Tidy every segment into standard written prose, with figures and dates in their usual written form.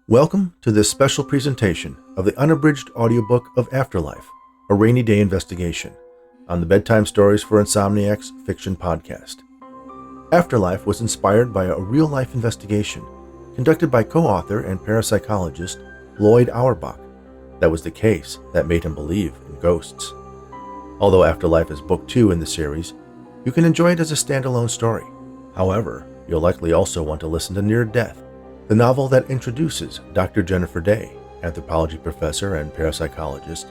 Welcome to this special presentation of the unabridged audiobook of Afterlife, a Raney Daye Investigation, on the Bedtime Stories for Insomniacs fiction podcast. Afterlife was inspired by a real-life investigation conducted by co-author and parapsychologist Lloyd Auerbach. That was the case that made him believe in ghosts. Although Afterlife is book 2 in the series, you can enjoy it as a standalone story. However, you'll likely also want to listen to Near Death, the novel that introduces Dr. Jennifer Daye, anthropology professor and parapsychologist,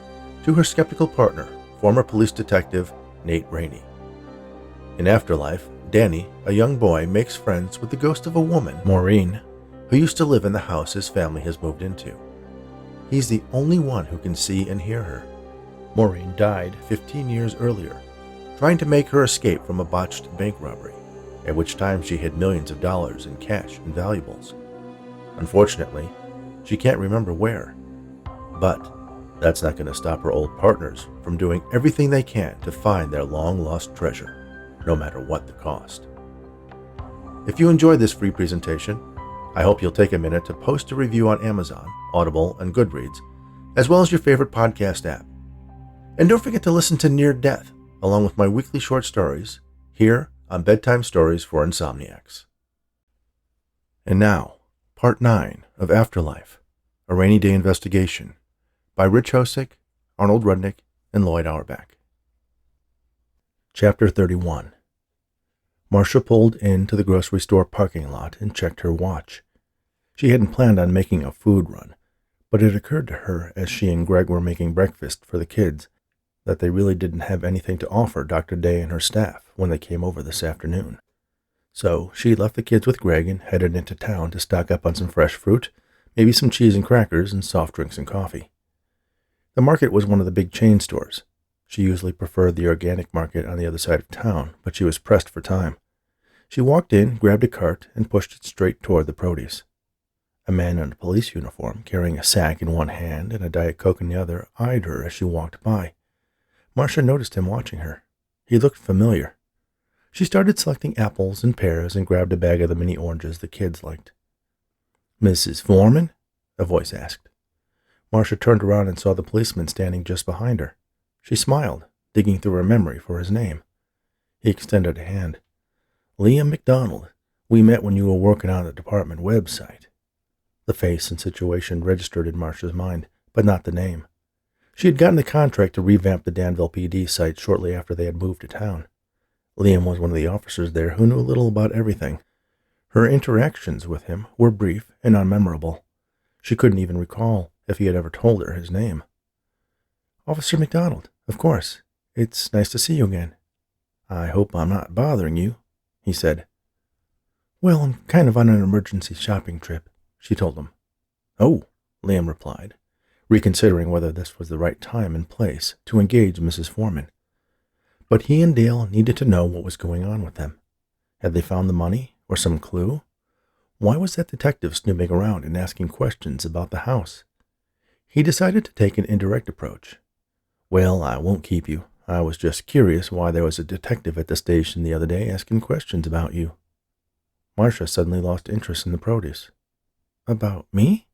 to her skeptical partner, former police detective Nate Raney. In Afterlife, Danny, a young boy, makes friends with the ghost of a woman, Maureen, who used to live in the house his family has moved into. He's the only one who can see and hear her. Maureen died 15 years earlier, trying to make her escape from a botched bank robbery, at which time she hid millions of dollars in cash and valuables. Unfortunately, she can't remember where. But that's not going to stop her old partners from doing everything they can to find their long-lost treasure, no matter what the cost. If you enjoyed this free presentation, I hope you'll take a minute to post a review on Amazon, Audible, and Goodreads, as well as your favorite podcast app. And don't forget to listen to Near Death, along with my weekly short stories, here on Bedtime Stories for Insomniacs. And now, Part 9 of Afterlife, a Raney Daye Investigation, by Rich Hosick, Arnold Rudnick, and Lloyd Auerbach. Chapter 31. Marcia pulled into the grocery store parking lot and checked her watch. She hadn't planned on making a food run, but it occurred to her as she and Greg were making breakfast for the kids that they really didn't have anything to offer Dr. Daye and her staff when they came over this afternoon. So she left the kids with Greg and headed into town to stock up on some fresh fruit, maybe some cheese and crackers, and soft drinks and coffee. The market was one of the big chain stores. She usually preferred the organic market on the other side of town, but she was pressed for time. She walked in, grabbed a cart, and pushed it straight toward the produce. A man in a police uniform, carrying a sack in one hand and a Diet Coke in the other, eyed her as she walked by. Marcia noticed him watching her. He looked familiar. She started selecting apples and pears and grabbed a bag of the mini oranges the kids liked. "Mrs. Foreman?" a voice asked. Marcia turned around and saw the policeman standing just behind her. She smiled, digging through her memory for his name. He extended a hand. "Liam McDonald. We met when you were working on the department website." The face and situation registered in Marcia's mind, but not the name. She had gotten the contract to revamp the Danville PD site shortly after they had moved to town. Liam was one of the officers there who knew a little about everything. Her interactions with him were brief and unmemorable. She couldn't even recall if he had ever told her his name. "Officer McDonald, of course. It's nice to see you again." "I hope I'm not bothering you," he said. "Well, I'm kind of on an emergency shopping trip," she told him. "Oh," Liam replied, reconsidering whether this was the right time and place to engage Mrs. Foreman. But he and Dale needed to know what was going on with them. Had they found the money, or some clue? Why was that detective snooping around and asking questions about the house? He decided to take an indirect approach. "Well, I won't keep you. I was just curious why there was a detective at the station the other day asking questions about you." Marcia suddenly lost interest in the produce. "About me?"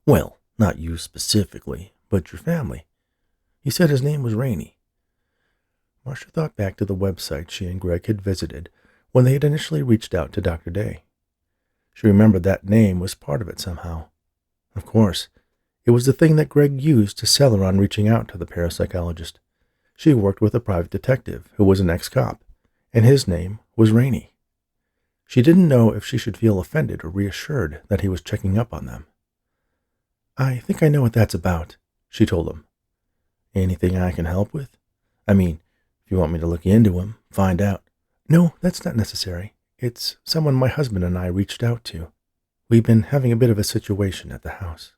"Well, not you specifically, but your family. He said his name was Raney." Marcia thought back to the website she and Greg had visited when they had initially reached out to Dr. Daye. She remembered that name was part of it somehow. Of course, it was the thing that Greg used to sell her on reaching out to the parapsychologist. She worked with a private detective who was an ex-cop, and his name was Raney. She didn't know if she should feel offended or reassured that he was checking up on them. "I think I know what that's about," she told him. "Anything I can help with? I mean, if you want me to look into him, find out." "No, that's not necessary. It's someone my husband and I reached out to. We've been having a bit of a situation at the house."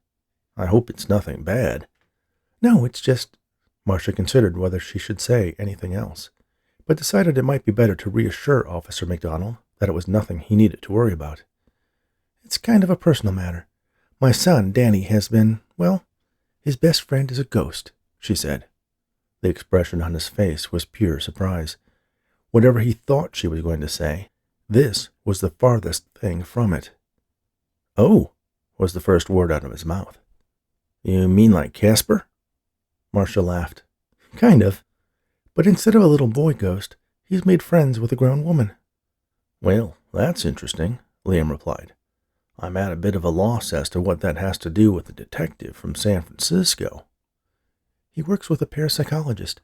"I hope it's nothing bad." "No, it's just—" Marcia considered whether she should say anything else, but decided it might be better to reassure Officer McDonald that it was nothing he needed to worry about. "It's kind of a personal matter. My son, Danny, has been, well, his best friend is a ghost," she said. The expression on his face was pure surprise. Whatever he thought she was going to say, this was the farthest thing from it. "Oh," was the first word out of his mouth. You mean like Casper? Marcia laughed. Kind of. But instead of a little boy ghost, he's made friends with a grown woman. Well, that's interesting, Liam replied. I'm at a bit of a loss as to what that has to do with the detective from San Francisco. He works with a parapsychologist.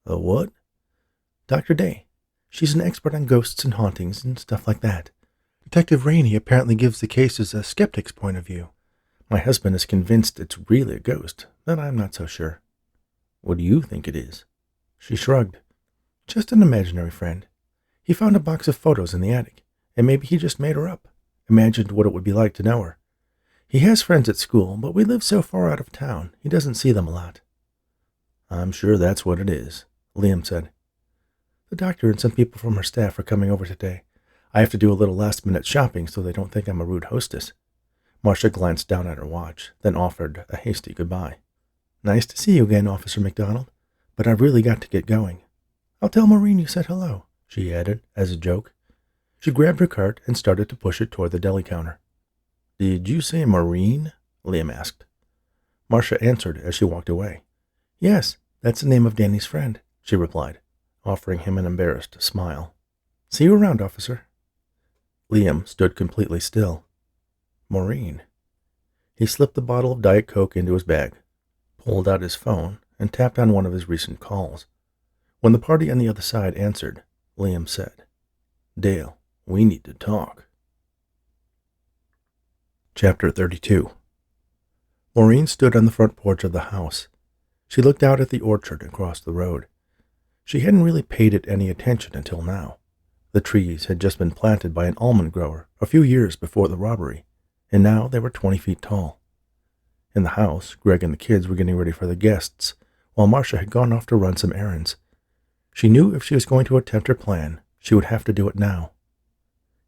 A what? Dr. Daye. She's an expert on ghosts and hauntings and stuff like that. Detective Raney apparently gives the cases a skeptic's point of view. My husband is convinced it's really a ghost, but I'm not so sure. What do you think it is? She shrugged. Just an imaginary friend. He found a box of photos in the attic, and maybe he just made her up. Imagined what it would be like to know her. He has friends at school, but we live so far out of town, he doesn't see them a lot. I'm sure that's what it is, Liam said. The doctor and some people from her staff are coming over today. I have to do a little last-minute shopping so they don't think I'm a rude hostess. Marcia glanced down at her watch, then offered a hasty goodbye. Nice to see you again, Officer McDonald, but I've really got to get going. I'll tell Maureen you said hello, she added, as a joke. She grabbed her cart and started to push it toward the deli counter. Did you say Maureen? Liam asked. Marcia answered as she walked away. Yes, that's the name of Danny's friend, she replied, offering him an embarrassed smile. See you around, officer. Liam stood completely still. Maureen. He slipped the bottle of Diet Coke into his bag, pulled out his phone, and tapped on one of his recent calls. When the party on the other side answered, Liam said, Dale, we need to talk. Chapter 32. Maureen stood on the front porch of the house. She looked out at the orchard across the road. She hadn't really paid it any attention until now. The trees had just been planted by an almond grower a few years before the robbery, and now they were 20 feet tall. In the house, Greg and the kids were getting ready for the guests, while Marcia had gone off to run some errands. She knew if she was going to attempt her plan, she would have to do it now.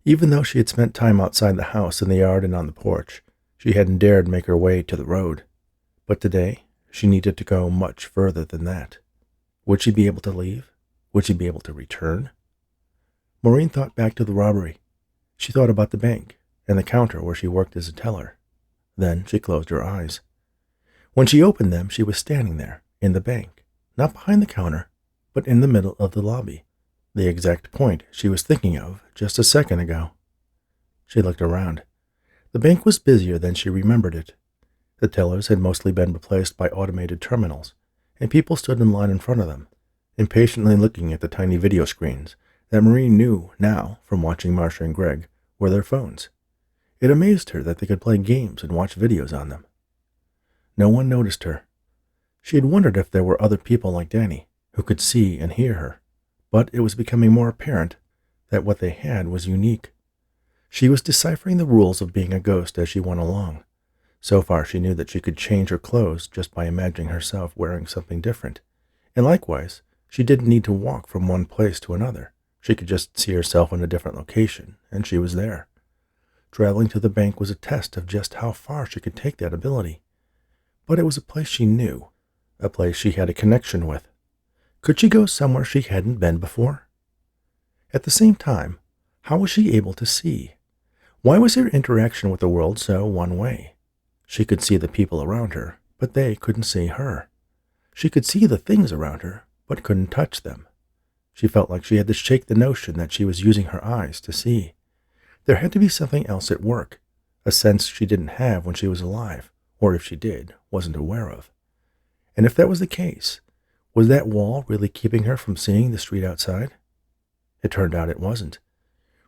Even though she had spent time outside the house, in the yard, and on the porch, she hadn't dared make her way to the road. But today, she needed to go much further than that. Would she be able to leave? Would she be able to return? Maureen thought back to the robbery. She thought about the bank and the counter where she worked as a teller. Then she closed her eyes. When she opened them, she was standing there, in the bank, not behind the counter, but in the middle of the lobby, the exact point she was thinking of just a second ago. She looked around. The bank was busier than she remembered it. The tellers had mostly been replaced by automated terminals, and people stood in line in front of them, impatiently looking at the tiny video screens that Maureen knew now, from watching Marcia and Greg, were their phones. It amazed her that they could play games and watch videos on them. No one noticed her. She had wondered if there were other people like Danny, who could see and hear her, but it was becoming more apparent that what they had was unique. She was deciphering the rules of being a ghost as she went along. So far she knew that she could change her clothes just by imagining herself wearing something different, and likewise, she didn't need to walk from one place to another. She could just see herself in a different location, and she was there. Traveling to the bank was a test of just how far she could take that ability. But it was a place she knew, a place she had a connection with. Could she go somewhere she hadn't been before? At the same time, how was she able to see? Why was her interaction with the world so one way? She could see the people around her, but they couldn't see her. She could see the things around her, but couldn't touch them. She felt like she had to shake the notion that she was using her eyes to see. There had to be something else at work, a sense she didn't have when she was alive, or if she did, wasn't aware of. And if that was the case, was that wall really keeping her from seeing the street outside? It turned out it wasn't.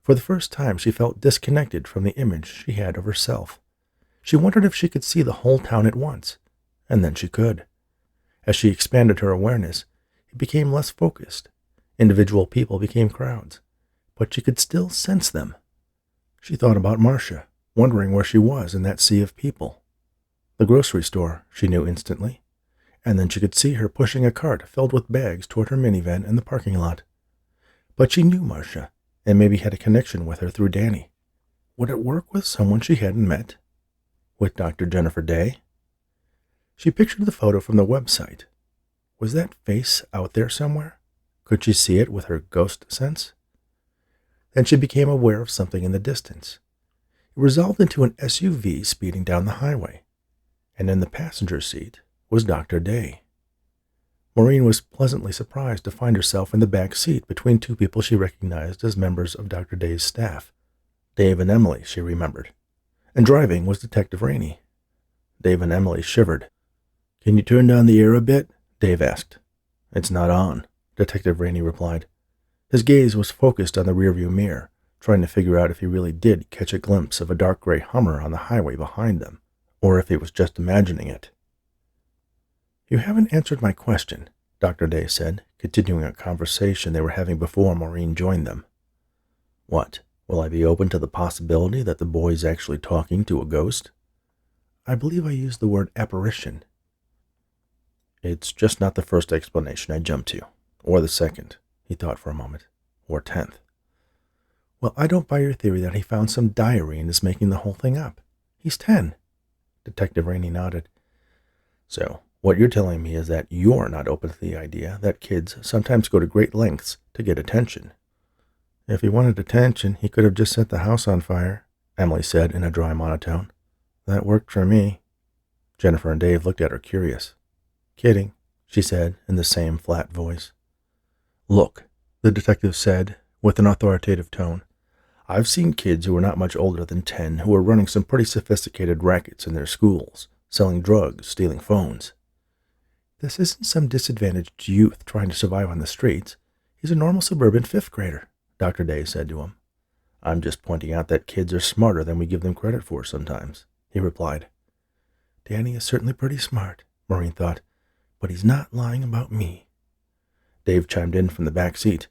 For the first time, she felt disconnected from the image she had of herself. She wondered if she could see the whole town at once, and then she could. As she expanded her awareness, it became less focused. Individual people became crowds, but she could still sense them. She thought about Marcia, wondering where she was in that sea of people. The grocery store, she knew instantly, and then she could see her pushing a cart filled with bags toward her minivan in the parking lot. But she knew Marcia, and maybe had a connection with her through Danny. Would it work with someone she hadn't met? With Dr. Jennifer Daye? She pictured the photo from the website. Was that face out there somewhere? Could she see it with her ghost sense? Then she became aware of something in the distance. It resolved into an SUV speeding down the highway, and in the passenger seat was Dr. Daye. Maureen was pleasantly surprised to find herself in the back seat between two people she recognized as members of Dr. Daye's staff. Dave and Emily, she remembered. And driving was Detective Raney. Dave and Emily shivered. "Can you turn down the air a bit?" Dave asked. "It's not on," Detective Raney replied. His gaze was focused on the rearview mirror, trying to figure out if he really did catch a glimpse of a dark gray Hummer on the highway behind them, or if he was just imagining it. "You haven't answered my question," Dr. Daye said, continuing a conversation they were having before Maureen joined them. "What? Will I be open to the possibility that the boy's actually talking to a ghost?" "I believe I used the word apparition." "It's just not the first explanation I jumped to, or the second," he thought for a moment, "or 10th. "Well, I don't buy your theory that he found some diary and is making the whole thing up. He's 10. Detective Raney nodded. "So, what you're telling me is that you're not open to the idea that kids sometimes go to great lengths to get attention." "If he wanted attention, he could have just set the house on fire," Emily said in a dry monotone. "That worked for me." Jennifer and Dave looked at her curious. "Kidding," she said in the same flat voice. "Look," the detective said with an authoritative tone, "I've seen kids who are not much older than 10 who are running some pretty sophisticated rackets in their schools, selling drugs, stealing phones. This isn't some disadvantaged youth trying to survive on the streets. He's a normal suburban 5th grader," Dr. Daye said to him. "I'm just pointing out that kids are smarter than we give them credit for sometimes," he replied. "Danny is certainly pretty smart," Maureen thought, "but he's not lying about me." Dave chimed in from the back seat.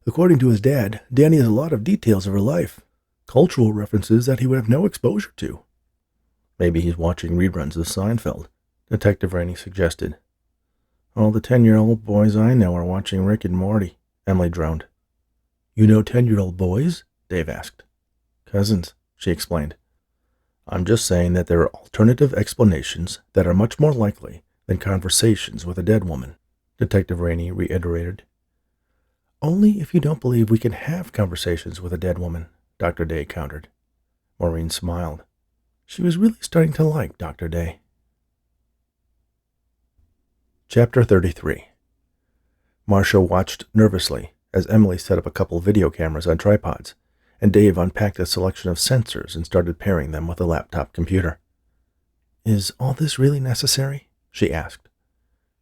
"According to his dad, Danny has a lot of details of her life, cultural references that he would have no exposure to." "Maybe he's watching reruns of Seinfeld," Detective Raney suggested. "All the 10-year-old boys I know are watching Rick and Morty," Emily droned. "You know 10-year-old boys?" Dave asked. "Cousins," she explained. "I'm just saying that there are alternative explanations that are much more likely than conversations with a dead woman," Detective Raney reiterated. "Only if you don't believe we can have conversations with a dead woman," Dr. Daye countered. Maureen smiled. She was really starting to like Dr. Daye. Chapter 33. Marcia watched nervously as Emily set up a couple video cameras on tripods, and Dave unpacked a selection of sensors and started pairing them with a laptop computer. "Is all this really necessary?" she asked.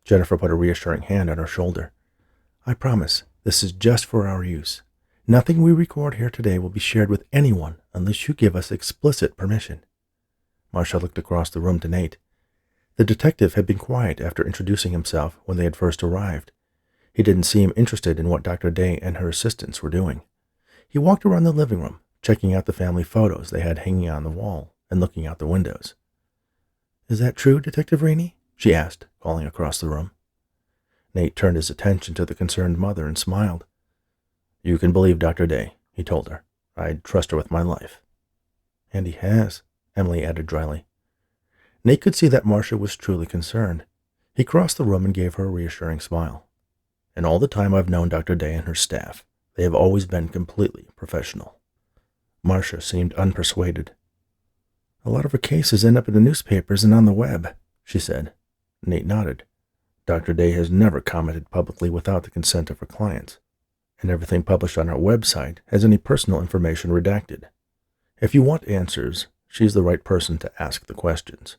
Jennifer put a reassuring hand on her shoulder. "I promise, this is just for our use. Nothing we record here today will be shared with anyone unless you give us explicit permission." Marcia looked across the room to Nate. The detective had been quiet after introducing himself when they had first arrived. He didn't seem interested in what Dr. Daye and her assistants were doing. He walked around the living room, checking out the family photos they had hanging on the wall and looking out the windows. "Is that true, Detective Raney?" she asked, calling across the room. Nate turned his attention to the concerned mother and smiled. "You can believe Dr. Daye," he told her. "I'd trust her with my life." "And he has," Emily added dryly. Nate could see that Marcia was truly concerned. He crossed the room and gave her a reassuring smile. "In all the time I've known Dr. Daye and her staff, they have always been completely professional." Marcia seemed unpersuaded. "A lot of her cases end up in the newspapers and on the web," she said. Nate nodded. "Dr. Daye has never commented publicly without the consent of her clients, and everything published on her website has any personal information redacted. If you want answers, she's the right person to ask the questions."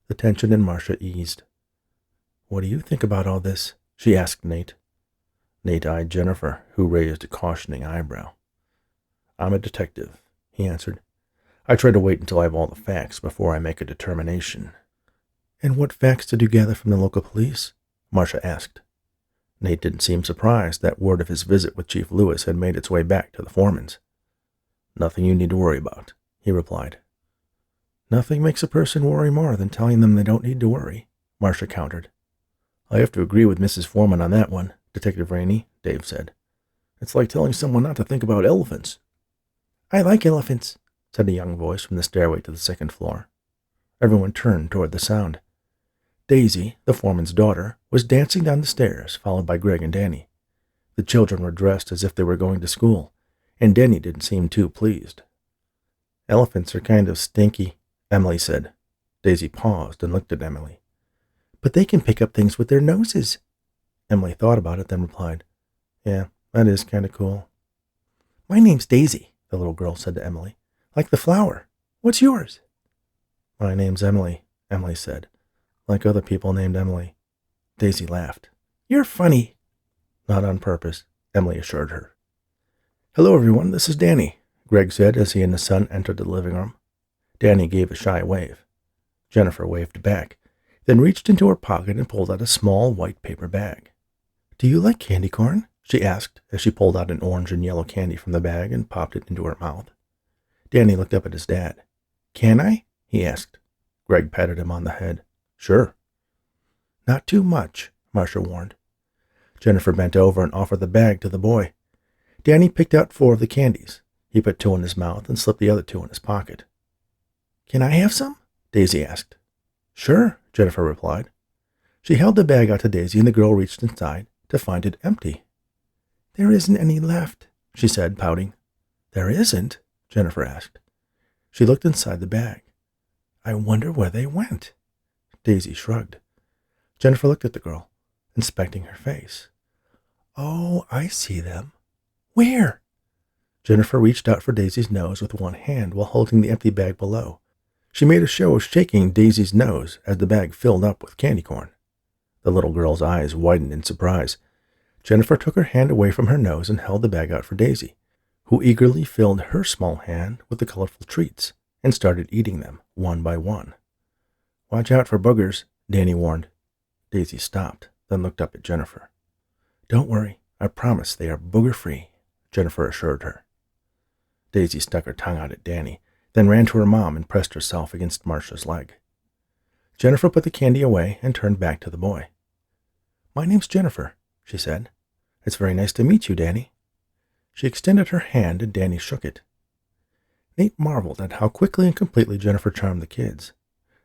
The tension in Marcia eased. "What do you think about all this?" she asked Nate. Nate eyed Jennifer, who raised a cautioning eyebrow. "I'm a detective," he answered. "I try to wait until I have all the facts before I make a determination." "And what facts did you gather from the local police?" Marcia asked. Nate didn't seem surprised that word of his visit with Chief Lewis had made its way back to the foremans. "Nothing you need to worry about," he replied. "Nothing makes a person worry more than telling them they don't need to worry," Marcia countered. "I have to agree with Mrs. Foreman on that one, Detective Raney," Dave said. "It's like telling someone not to think about elephants." "I like elephants," said a young voice from the stairway to the second floor. Everyone turned toward the sound. Daisy, the foreman's daughter, was dancing down the stairs, followed by Greg and Danny. The children were dressed as if they were going to school, and Danny didn't seem too pleased. Elephants are kind of stinky, Emily said. Daisy paused and looked at Emily. But they can pick up things with their noses. Emily thought about it, then replied, Yeah, that is kind of cool. My name's Daisy, the little girl said to Emily. Like the flower. What's yours? My name's Emily, Emily said. Like other people named Emily. Daisy laughed. You're funny. Not on purpose, Emily assured her. Hello, everyone, this is Danny, Greg said as he and his son entered the living room. Danny gave a shy wave. Jennifer waved back, then reached into her pocket and pulled out a small white paper bag. Do you like candy corn? She asked as she pulled out an orange and yellow candy from the bag and popped it into her mouth. Danny looked up at his dad. Can I? He asked. Greg patted him on the head. Sure. Not too much, Marcia warned. Jennifer bent over and offered the bag to the boy. Danny picked out 4 of the candies. He put 2 in his mouth and slipped the other 2 in his pocket. Can I have some? Daisy asked. Sure, Jennifer replied. She held the bag out to Daisy and the girl reached inside to find it empty. There isn't any left, she said, pouting. There isn't? Jennifer asked. She looked inside the bag. I wonder where they went. Daisy shrugged. Jennifer looked at the girl, inspecting her face. Oh, I see them. Where? Jennifer reached out for Daisy's nose with one hand while holding the empty bag below. She made a show of shaking Daisy's nose as the bag filled up with candy corn. The little girl's eyes widened in surprise. Jennifer took her hand away from her nose and held the bag out for Daisy, who eagerly filled her small hand with the colorful treats and started eating them one by one. Watch out for boogers, Danny warned. Daisy stopped, then looked up at Jennifer. Don't worry, I promise they are booger-free, Jennifer assured her. Daisy stuck her tongue out at Danny, then ran to her mom and pressed herself against Marcia's leg. Jennifer put the candy away and turned back to the boy. My name's Jennifer, she said. It's very nice to meet you, Danny. She extended her hand and Danny shook it. Nate marveled at how quickly and completely Jennifer charmed the kids.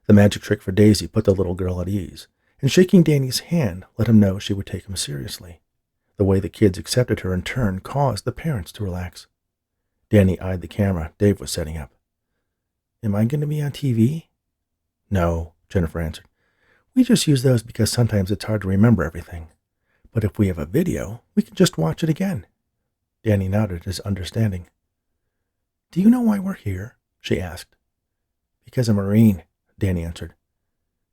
The magic trick for Daisy put the little girl at ease, and shaking Danny's hand let him know she would take him seriously. The way the kids accepted her in turn caused the parents to relax. Danny eyed the camera Dave was setting up. Am I going to be on TV? No, Jennifer answered. We just use those because sometimes it's hard to remember everything. But if we have a video, we can just watch it again. Danny nodded his understanding. Do you know why we're here? She asked. Because of Maureen, Danny answered.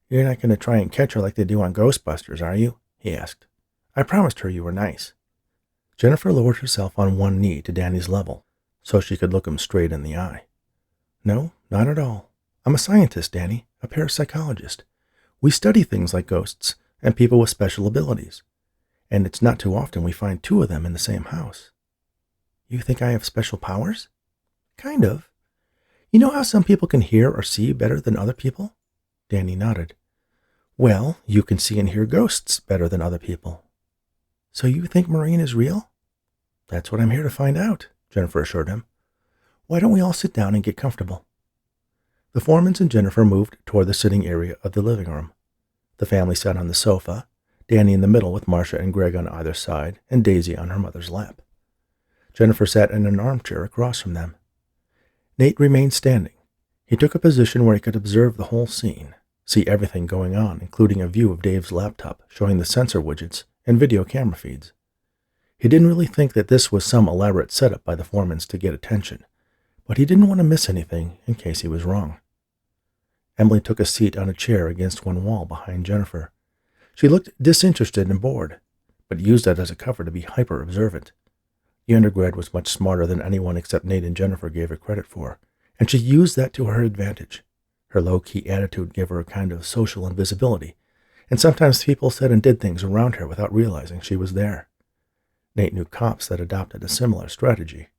You're not going to try and catch her like they do on Ghostbusters, are you? He asked. I promised her you were nice. Jennifer lowered herself on one knee to Danny's level so she could look him straight in the eye. No, not at all. I'm a scientist, Danny, a parapsychologist. We study things like ghosts and people with special abilities. And it's not too often we find 2 of them in the same house. You think I have special powers? Kind of. You know how some people can hear or see better than other people? Danny nodded. Well, you can see and hear ghosts better than other people. So you think Maureen is real? That's what I'm here to find out, Jennifer assured him. Why don't we all sit down and get comfortable? The Foremans and Jennifer moved toward the sitting area of the living room. The family sat on the sofa, Danny in the middle with Marcia and Greg on either side, and Daisy on her mother's lap. Jennifer sat in an armchair across from them. Nate remained standing. He took a position where he could observe the whole scene, see everything going on, including a view of Dave's laptop showing the sensor widgets and video camera feeds. He didn't really think that this was some elaborate setup by the Foremans to get attention, but he didn't want to miss anything in case he was wrong. Emily took a seat on a chair against one wall behind Jennifer. She looked disinterested and bored, but used that as a cover to be hyper-observant. The undergrad was much smarter than anyone except Nate and Jennifer gave her credit for, and she used that to her advantage. Her low-key attitude gave her a kind of social invisibility, and sometimes people said and did things around her without realizing she was there. Nate knew cops that adopted a similar strategy.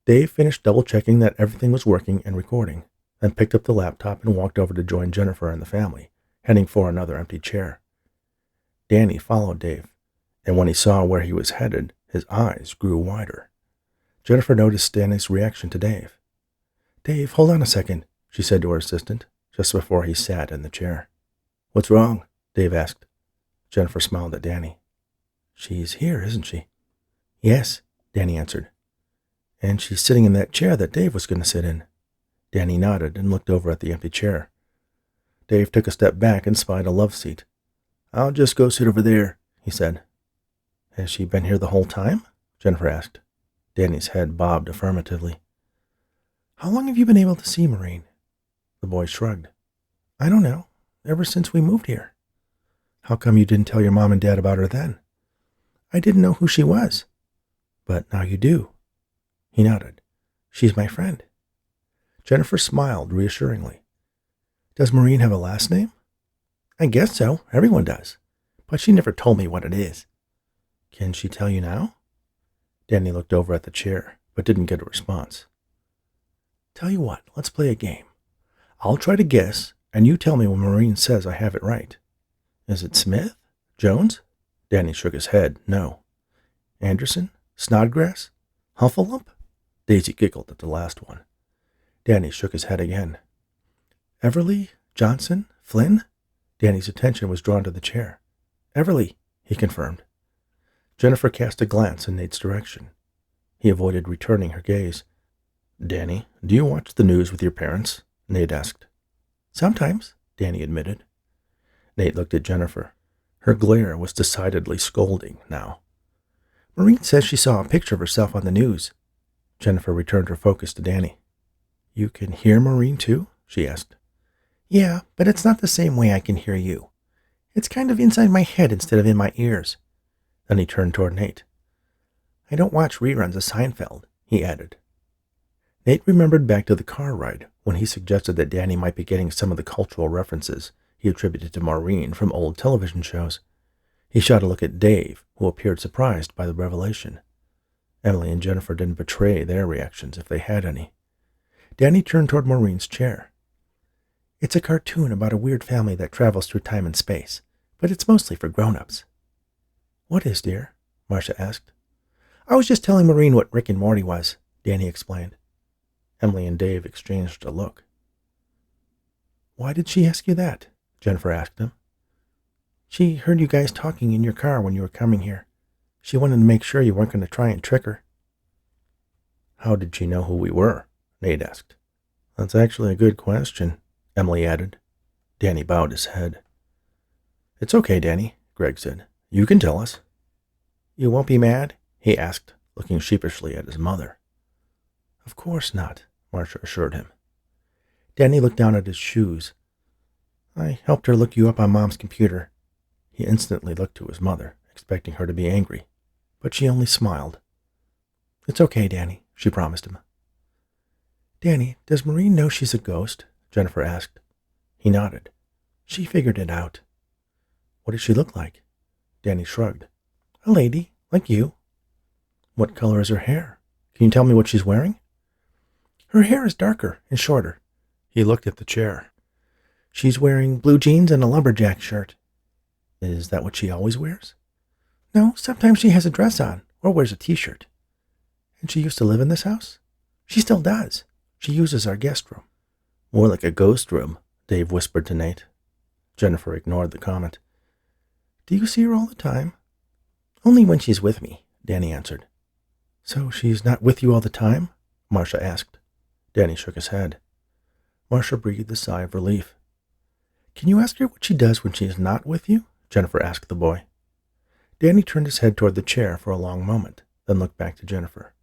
Dave finished double-checking that everything was working and recording, then picked up the laptop and walked over to join Jennifer and the family, heading for another empty chair. Danny followed Dave, and when he saw where he was headed, his eyes grew wider. Jennifer noticed Danny's reaction to Dave. Dave, hold on a second, she said to her assistant, just before he sat in the chair. What's wrong? Dave asked. Jennifer smiled at Danny. She's here, isn't she? Yes, Danny answered. And she's sitting in that chair that Dave was going to sit in. Danny nodded and looked over at the empty chair. Dave took a step back and spied a love seat. "I'll just go sit over there," he said. "Has she been here the whole time?" Jennifer asked. Danny's head bobbed affirmatively. "How long have you been able to see Maureen?" The boy shrugged. "I don't know. Ever since we moved here." "How come you didn't tell your mom and dad about her then?" "I didn't know who she was." "But now you do." He nodded. "She's my friend." Jennifer smiled reassuringly. "Does Maureen have a last name?" "I guess so. Everyone does. But she never told me what it is." "Can she tell you now?" Danny looked over at the chair, but didn't get a response. "Tell you what, let's play a game. I'll try to guess, and you tell me when Maureen says I have it right." "Is it Smith? Jones?" Danny shook his head. "No." "Anderson? Snodgrass? Huffalump?" Daisy giggled at the last one. Danny shook his head again. "Everly? Johnson? Flynn?" Danny's attention was drawn to the chair. "Everly," he confirmed. Jennifer cast a glance in Nate's direction. He avoided returning her gaze. "Danny, do you watch the news with your parents?" Nate asked. "Sometimes," Danny admitted. Nate looked at Jennifer. Her glare was decidedly scolding now. "Maureen says she saw a picture of herself on the news." Jennifer returned her focus to Danny. "You can hear Maureen too?" she asked. "Yeah, but it's not the same way I can hear you. It's kind of inside my head instead of in my ears." Then he turned toward Nate. "I don't watch reruns of Seinfeld," he added. Nate remembered back to the car ride when he suggested that Danny might be getting some of the cultural references he attributed to Maureen from old television shows. He shot a look at Dave, who appeared surprised by the revelation. Emily and Jennifer didn't betray their reactions if they had any. Danny turned toward Maureen's chair. "It's a cartoon about a weird family that travels through time and space, but it's mostly for grown-ups." "What is, dear?" Marcia asked. "I was just telling Maureen what Rick and Morty was," Danny explained. Emily and Dave exchanged a look. "Why did she ask you that?" Jennifer asked him. "She heard you guys talking in your car when you were coming here. She wanted to make sure you weren't going to try and trick her." "How did she know who we were?" Nate asked. "That's actually a good question," Emily added. Danny bowed his head. "It's okay, Danny," Greg said. "You can tell us." "You won't be mad?" he asked, looking sheepishly at his mother. "Of course not," Marcia assured him. Danny looked down at his shoes. "I helped her look you up on Mom's computer." He instantly looked to his mother, expecting her to be angry, but she only smiled. "It's okay, Danny," she promised him. "Danny, does Maureen know she's a ghost?" Jennifer asked. He nodded. "She figured it out." "What does she look like?" Danny shrugged. "A lady, like you." "What color is her hair? Can you tell me what she's wearing?" "Her hair is darker and shorter." He looked at the chair. "She's wearing blue jeans and a lumberjack shirt." "Is that what she always wears?" "No, sometimes she has a dress on or wears a t-shirt." "And she used to live in this house?" "She still does. She uses our guest room." "More like a ghost room," Dave whispered to Nate. Jennifer ignored the comment. "Do you see her all the time?" "Only when she's with me," Danny answered. "So she's not with you all the time?" Marcia asked. Danny shook his head. Marcia breathed a sigh of relief. "Can you ask her what she does when she's not with you?" Jennifer asked the boy. Danny turned his head toward the chair for a long moment, then looked back to Jennifer.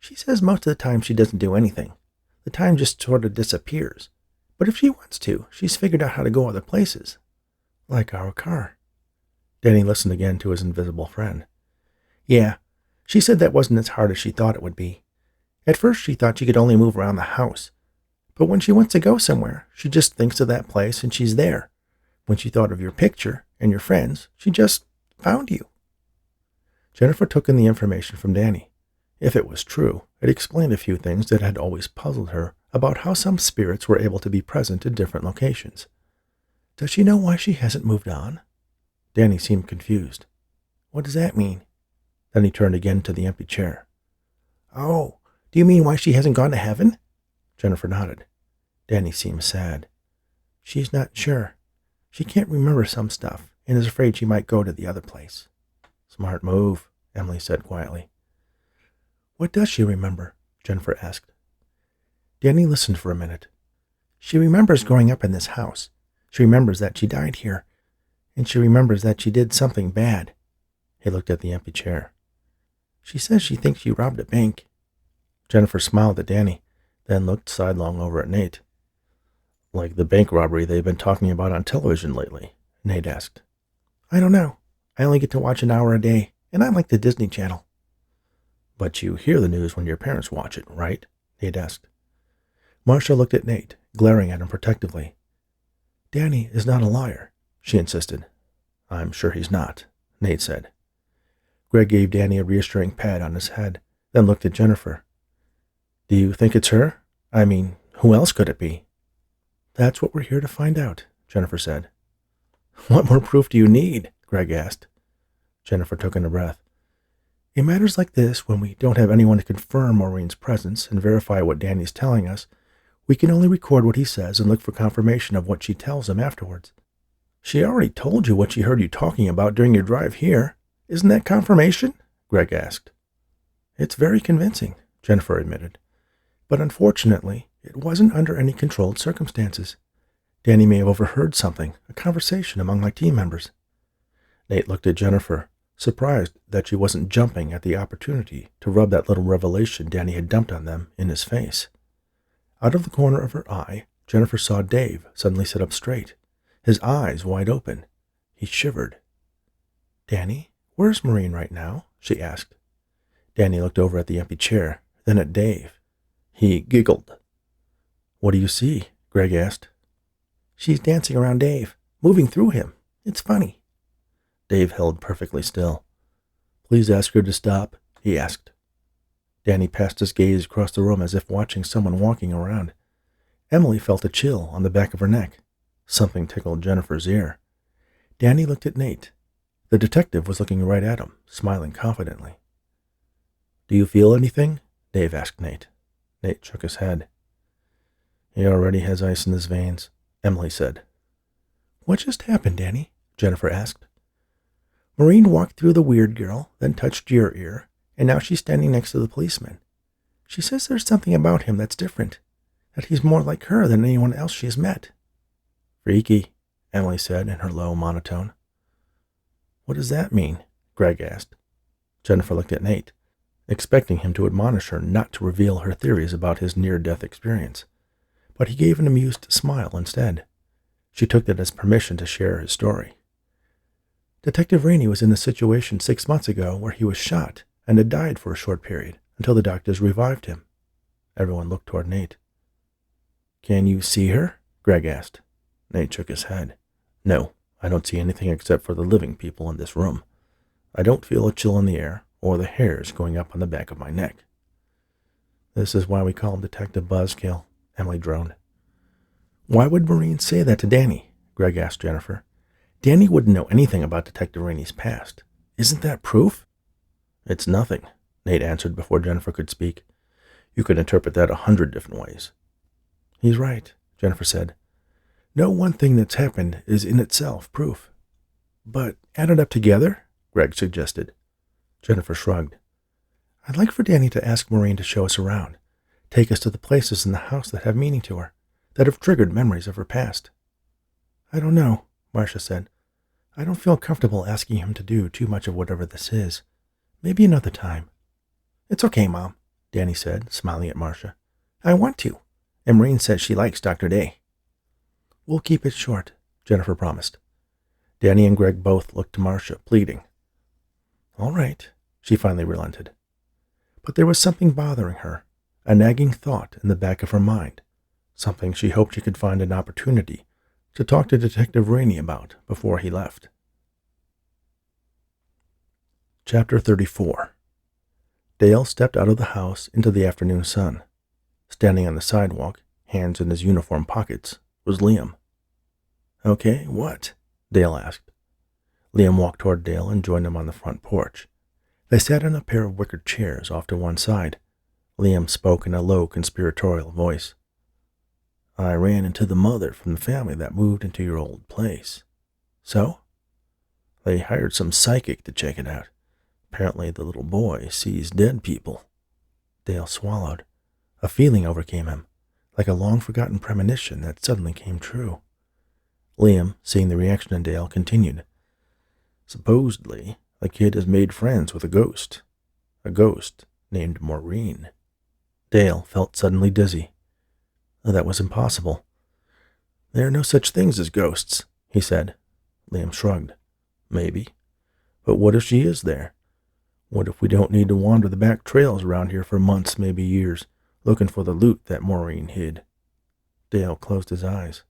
"She says most of the time she doesn't do anything. The time just sort of disappears. But if she wants to, she's figured out how to go other places. Like our car." Danny listened again to his invisible friend. "Yeah, she said that wasn't as hard as she thought it would be. At first she thought she could only move around the house. But when she wants to go somewhere, she just thinks of that place and she's there. When she thought of your picture and your friends, she just found you." Jennifer took in the information from Danny. If it was true, it explained a few things that had always puzzled her about how some spirits were able to be present in different locations. "Does she know why she hasn't moved on?" Danny seemed confused. "What does that mean?" Then he turned again to the empty chair. "Oh, do you mean why she hasn't gone to heaven?" Jennifer nodded. Danny seemed sad. "She's not sure. She can't remember some stuff and is afraid she might go to the other place." "Smart move," Emily said quietly. "What does she remember?" Jennifer asked. Danny listened for a minute. She remembers growing up in this house. She remembers that she died here. And she remembers that she did something bad. He looked at the empty chair. She says she thinks she robbed a bank. Jennifer smiled at Danny, then looked sidelong over at Nate. Like the bank robbery they've been talking about on television lately, Nate asked. I don't know. I only get to watch an hour a day, and I like the Disney Channel. But you hear the news when your parents watch it, right? Nate asked. Marcia looked at Nate, glaring at him protectively. Danny is not a liar, she insisted. I'm sure he's not, Nate said. Greg gave Danny a reassuring pat on his head, then looked at Jennifer. Do you think it's her? I mean, who else could it be? That's what we're here to find out, Jennifer said. What more proof do you need? Greg asked. Jennifer took in a breath. In matters like this, when we don't have anyone to confirm Maureen's presence and verify what Danny's telling us, we can only record what he says and look for confirmation of what she tells him afterwards. She already told you what she heard you talking about during your drive here. Isn't that confirmation? Greg asked. It's very convincing, Jennifer admitted. But unfortunately, it wasn't under any controlled circumstances. Danny may have overheard something, a conversation among my team members. Nate looked at Jennifer, surprised that she wasn't jumping at the opportunity to rub that little revelation Danny had dumped on them in his face. Out of the corner of her eye, Jennifer saw Dave suddenly sit up straight, his eyes wide open. He shivered. Danny, where's Maureen right now? She asked. Danny looked over at the empty chair, then at Dave. He giggled. What do you see? Greg asked. She's dancing around Dave, moving through him. It's funny. Dave held perfectly still. Please ask her to stop, he asked. Danny passed his gaze across the room as if watching someone walking around. Emily felt a chill on the back of her neck. Something tickled Jennifer's ear. Danny looked at Nate. The detective was looking right at him, smiling confidently. Do you feel anything? Dave asked Nate. Nate shook his head. He already has ice in his veins, Emily said. What just happened, Danny? Jennifer asked. Maureen walked through the weird girl, then touched your ear, and now she's standing next to the policeman. She says there's something about him that's different, that he's more like her than anyone else she has met. Freaky, Emily said in her low monotone. What does that mean? Greg asked. Jennifer looked at Nate, expecting him to admonish her not to reveal her theories about his near-death experience. But he gave an amused smile instead. She took that as permission to share his story. Detective Raney was in a situation 6 months ago where he was shot and had died for a short period until the doctors revived him. Everyone looked toward Nate. Can you see her? Greg asked. Nate shook his head. No, I don't see anything except for the living people in this room. I don't feel a chill in the air or the hairs going up on the back of my neck. This is why we call him Detective Buzzkill, Emily droned. Why would Maureen say that to Danny? Greg asked Jennifer. Danny wouldn't know anything about Detective Raney's past. Isn't that proof? It's nothing, Nate answered before Jennifer could speak. You could interpret that 100 different ways. He's right, Jennifer said. No one thing that's happened is in itself proof. But added up together? Greg suggested. Jennifer shrugged. I'd like for Danny to ask Maureen to show us around, take us to the places in the house that have meaning to her, that have triggered memories of her past. I don't know, Marcia said. I don't feel comfortable asking him to do too much of whatever this is. Maybe another time. It's okay, Mom, Danny said, smiling at Marcia. I want to, and Maureen says she likes Dr. Daye. We'll keep it short, Jennifer promised. Danny and Greg both looked to Marcia, pleading. All right, she finally relented. But there was something bothering her, a nagging thought in the back of her mind, something she hoped she could find an opportunity to talk to Detective Raney about before he left. Chapter 34. Dale stepped out of the house into the afternoon sun. Standing on the sidewalk, hands in his uniform pockets, was Liam. Okay, what? Dale asked. Liam walked toward Dale and joined him on the front porch. They sat in a pair of wicker chairs off to one side. Liam spoke in a low, conspiratorial voice. I ran into the mother from the family that moved into your old place. So? They hired some psychic to check it out. Apparently the little boy sees dead people. Dale swallowed. A feeling overcame him. like a long-forgotten premonition that suddenly came true. Liam, seeing the reaction in Dale, continued. Supposedly, the kid has made friends with a ghost named Maureen. Dale felt suddenly dizzy. That was impossible. There are no such things as ghosts, he said. Liam shrugged. Maybe. But what if she is there? What if we don't need to wander the back trails around here for months, maybe years, looking for the loot that Maureen hid? Dale closed his eyes.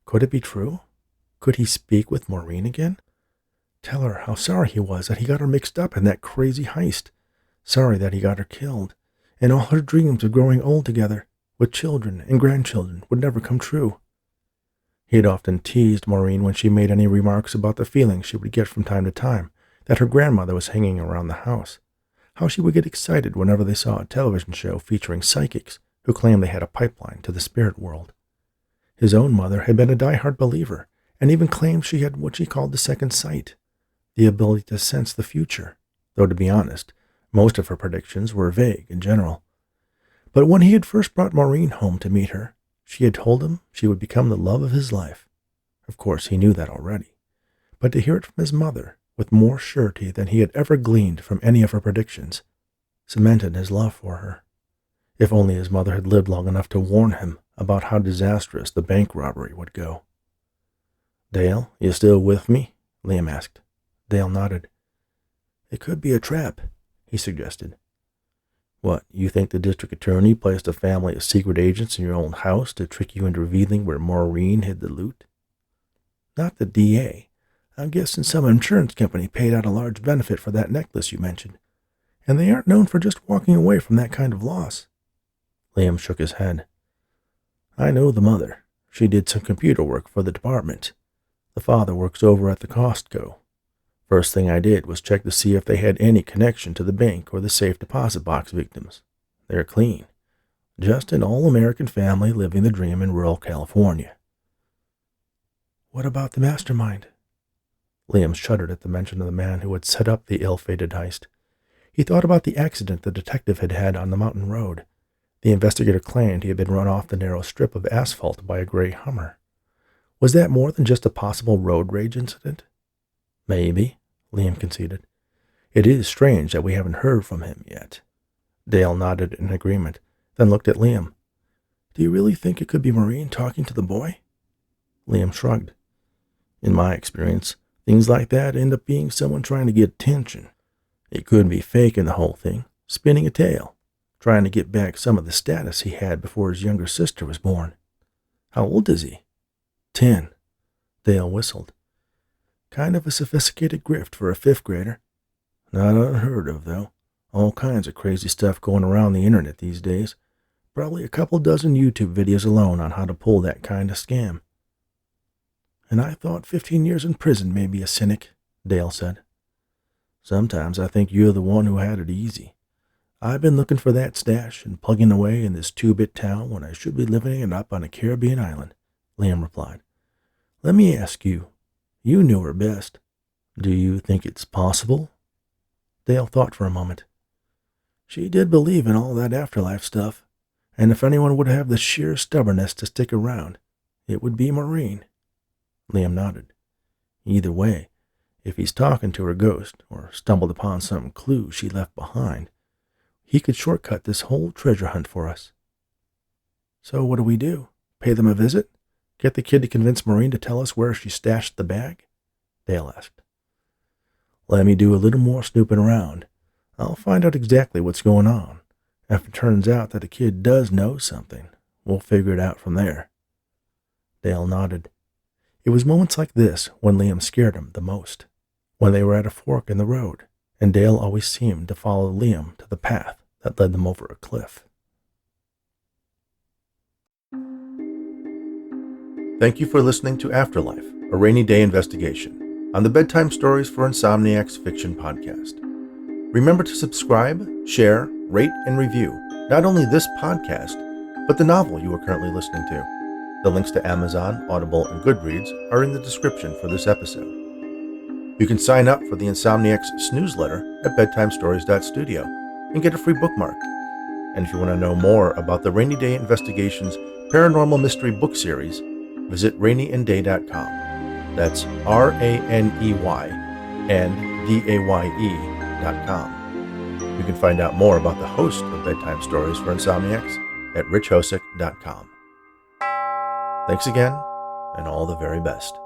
Could it be true? Could he speak with Maureen again? Tell her how sorry he was that he got her mixed up in that crazy heist. Sorry that he got her killed, and all her dreams of growing old together, with children and grandchildren, would never come true. He had often teased Maureen when she made any remarks about the feeling she would get from time to time that her grandmother was hanging around the house, how she would get excited whenever they saw a television show featuring psychics who claimed they had a pipeline to the spirit world. His own mother had been a die-hard believer and even claimed she had what she called the second sight, the ability to sense the future, though to be honest, most of her predictions were vague and general. But when he had first brought Maureen home to meet her, she had told him she would become the love of his life. Of course, he knew that already, but to hear it from his mother with more surety than he had ever gleaned from any of her predictions cemented his love for her. If only his mother had lived long enough to warn him about how disastrous the bank robbery would go. Dale, you still with me? Liam asked. Dale nodded. It could be a trap, he suggested. What, you think the district attorney placed a family of secret agents in your own house to trick you into revealing where Maureen hid the loot? Not the DA. I'm guessing some insurance company paid out a large benefit for that necklace you mentioned, and they aren't known for just walking away from that kind of loss. Liam shook his head. I know the mother. She did some computer work for the department. The father works over at the Costco. First thing I did was check to see if they had any connection to the bank or the safe deposit box victims. They're clean. Just an all-American family living the dream in rural California. What about the mastermind? Liam shuddered at the mention of the man who had set up the ill-fated heist. He thought about the accident the detective had had on the mountain road. The investigator claimed he had been run off the narrow strip of asphalt by a gray Hummer. Was that more than just a possible road rage incident? Maybe, Liam conceded. It is strange that we haven't heard from him yet. Dale nodded in agreement, then looked at Liam. Do you really think it could be Maureen talking to the boy? Liam shrugged. In my experience, things like that end up being someone trying to get attention. It could be faking the whole thing, spinning a tale, trying to get back some of the status he had before his younger sister was born. How old is he? 10. Dale whistled. Kind of a sophisticated grift for a 5th grader. Not unheard of, though. All kinds of crazy stuff going around the internet these days. Probably a couple dozen YouTube videos alone on how to pull that kind of scam. And I thought 15 years in prison may be a cynic, Dale said. Sometimes I think you're the one who had it easy. I've been looking for that stash and plugging away in this 2-bit town when I should be living it up on a Caribbean island, Liam replied. Let me ask you. You knew her best. Do you think it's possible? Dale thought for a moment. She did believe in all that afterlife stuff, and if anyone would have the sheer stubbornness to stick around, it would be Maureen. Liam nodded. Either way, if he's talking to her ghost or stumbled upon some clue she left behind, he could shortcut this whole treasure hunt for us. So what do we do? Pay them a visit? Get the kid to convince Maureen to tell us where she stashed the bag? Dale asked. Let me do a little more snooping around. I'll find out exactly what's going on. If it turns out that the kid does know something, we'll figure it out from there. Dale nodded. It was moments like this when Liam scared him the most, when they were at a fork in the road, and Dale always seemed to follow Liam to the path that led them over a cliff. Thank you for listening to Afterlife, a Rainy Day investigation, on the Bedtime Stories for Insomniacs Fiction podcast. Remember to subscribe, share, rate, and review not only this podcast, but the novel you are currently listening to. The links to Amazon, Audible, and Goodreads are in the description for this episode. You can sign up for the Insomniacs newsletter at bedtimestories.studio and get a free bookmark. And if you want to know more about the Rainy Day Investigations paranormal mystery book series, visit raneyanddaye.com. That's RANEYANDDAYE.com. You can find out more about the host of Bedtime Stories for Insomniacs at richhosick.com. Thanks again, and all the very best.